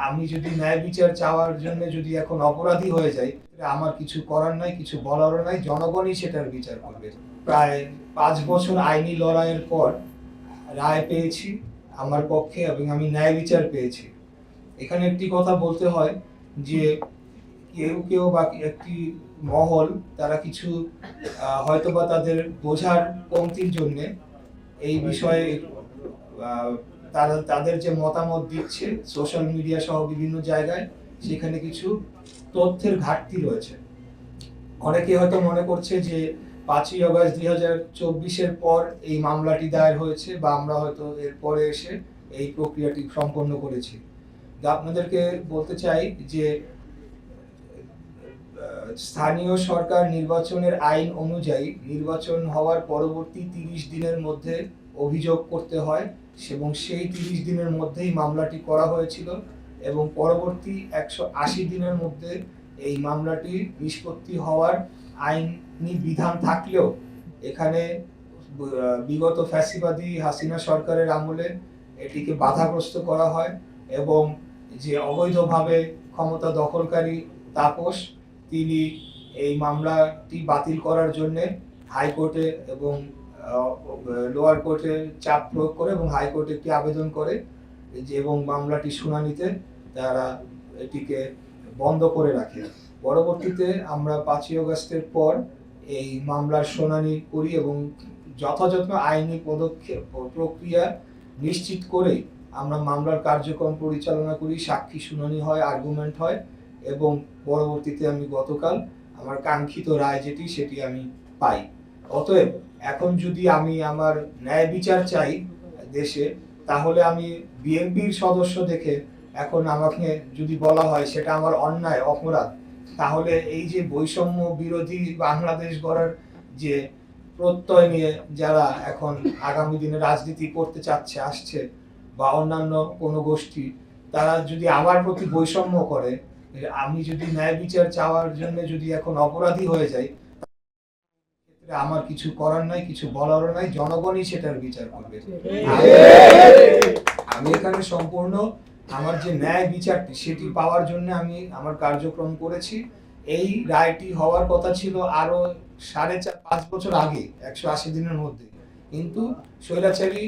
আমি যদি ন্যায় বিচার চাওয়ার জন্য যদি এখন অপরাধী হয়ে যাই, আমার কিছু করার নাই, কিছু বলারও নাই, জনগণই সেটার বিচার করবে। প্রায় 5 বছর আইনি লড়াইয়ের পর রায় পেয়েছি আমার পক্ষে এবং আমি ন্যায় বিচার পেয়েছি। এখানে একটি কথা বলতে হয় যে কেউ কেউ বা একটি মহল তারা কিছু হয়তোবা তাদের বোঝার কমতির জন্য এই বিষয়ে তারা তাদের যে মতামত দিচ্ছে সোশ্যাল মিডিয়া সহ বিভিন্ন জায়গায়, সেখানে কিছু তথ্যের ঘাটতি রয়েছে। অনেকে হয়তো মনে করছে যে 5ই আগস্ট 2024-এর পর এই মামলাটি দায়ের হয়েছে বা আমরা হয়তো এর পরে এসে এই প্রক্রিয়াটি সম্পন্ন করেছি। আপনাদেরকে বলতে চাই যে স্থানীয় সরকার নির্বাচনের আইন অনুযায়ী নির্বাচন হওয়ার পরবর্তী 30 দিনের মধ্যে অভিযোগ করতে হয় এবং সেই 30 দিনের মধ্যেই মামলাটি করা হয়েছিল এবং পরবর্তী 180 দিনের মধ্যে এই মামলাটি নিষ্পত্তি হওয়ার আইনি বিধান থাকলেও এখানে বিগত ফ্যাসিবাদী হাসিনা সরকারের আমলে এটিকে বাধাগ্রস্ত করা হয় এবং যে অবৈধভাবে ক্ষমতা দখলকারী তাপস তিনি এই মামলাটি বাতিল করার জন্য হাইকোর্টে এবং লোয়ার কোর্টে চাপ প্রয়োগ করে এবং হাইকোর্টে একটি আবেদন করে যে এবং মামলাটি শুনানিতে তারা এটিকে বন্ধ করে রাখে। পরবর্তীতে আমরা 5ই আগস্টের পর এই মামলার শুনানি করি এবং যথাযথ আইনি পদক্ষেপ প্রক্রিয়া নিশ্চিত করে আমরা মামলার কার্যক্রম পরিচালনা করি, সাক্ষী শুনানি হয়, আর্গুমেন্ট হয় এবং পরবর্তীতে আমি গতকাল আমার কাঙ্ক্ষিত রায় যেটি সেটি আমি পাই। অতএব এখন যদি আমি আমার ন্যায় বিচার চাই দেশে, তাহলে আমি বিএনপির সদস্য দেখে এখন আমাকে যদি বলা হয় সেটা আমার অন্যায় অপরাধ, তাহলে এই যে বৈষম্য বিরোধী বাংলাদেশ গড়ার যে প্রত্যয় নিয়ে যারা এখন আগামী দিনে রাজনীতি করতে চাচ্ছে আসছে বা অন্যান্য কোনো গোষ্ঠী, তারা যদি আমার প্রতি বৈষম্য করে, আমি যদি ন্যায় বিচার চাওয়ার জন্য যদি এখন অপরাধী হয়ে যাই, আমার কিছু করার নাই, কিছু বলারও নাই, জনগণই সেটার বিচার করবে। আমি এখানে সম্পূর্ণ আমার যে ন্যায় বিচারটি সেটি পাওয়ার জন্য আমি আমার কার্যক্রম করেছি। এই রায়টি হওয়ার কথা ছিল আরো 5.5 বছর আগে, 180 দিনের মধ্যে, কিন্তু স্বৈরাচারী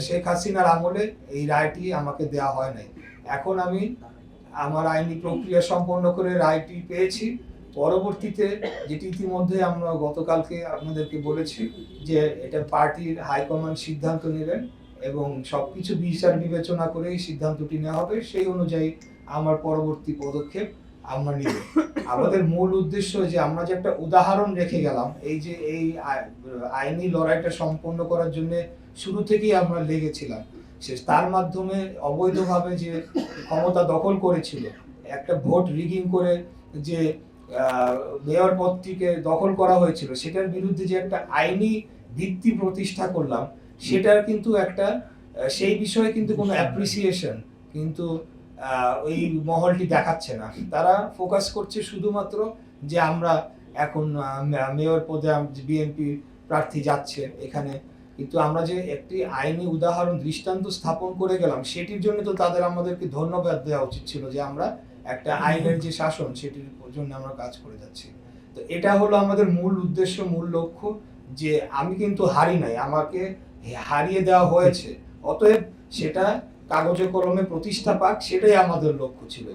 শেখ হাসিনার আমলে এই রায়টি আমাকে দেওয়া হয় নাই। এখন আমি আমার আইনি প্রক্রিয়া সম্পন্ন করে রায়টি পেয়েছি। পরবর্তীতে যেটি ইতিমধ্যে আমরা গতকালকে আপনাদেরকে বলেছি যে এটা পার্টির হাইকমান্ড সিদ্ধান্ত নেবেন এবং সবকিছু বিচার বিবেচনা করেই সিদ্ধান্তটি নেওয়া হবে, সেই অনুযায়ী আমার পরবর্তী পদক্ষেপ আমরা নিব। আমাদের মূল উদ্দেশ্য যে আমরা যে একটা উদাহরণ রেখে গেলাম, এই যে এই আইনি লড়াইটা সম্পন্ন করার জন্য শুরু থেকেই আমরা লেগেছিলাম, তার মাধ্যমে অবৈধভাবে যে ক্ষমতা দখল করেছিল, একটা ভোট রিগিং করে যে মেয়র পদটিকে দখল করা হয়েছিল, সেটার বিরুদ্ধে যে একটা আইনি ভিত্তি প্রতিষ্ঠা করলাম, সেটার কিন্তু একটা সেই বিষয়ে কিন্তু কোনো অ্যাপ্রিসিয়েশন কিন্তু ওই মহলটি দেখাচ্ছে না। তারা ফোকাস করছে শুধুমাত্র যে আমরা এখন মেয়র পদে বিএনপি প্রার্থী যাচ্ছে এখানে, কিন্তু আমরা যে একটি আইনি উদাহরণ দৃষ্টান্ত স্থাপন করে গেলাম, সেটির জন্য তো তাদের আমাদেরকে ধন্যবাদ দেওয়া উচিত ছিল যে আমরা একটা আইনের যে শাসন সেটির জন্য আমরা কাজ করে যাচ্ছি। তো এটা হলো আমাদের মূল উদ্দেশ্য, মূল লক্ষ্য, যে আমি কিন্তু হারি নাই, আমাকে হারিয়ে দেওয়া হয়েছে, অতএব সেটা কাগজে কলমে প্রতিষ্ঠা পাক, সেটাই আমাদের লক্ষ্য ছিল।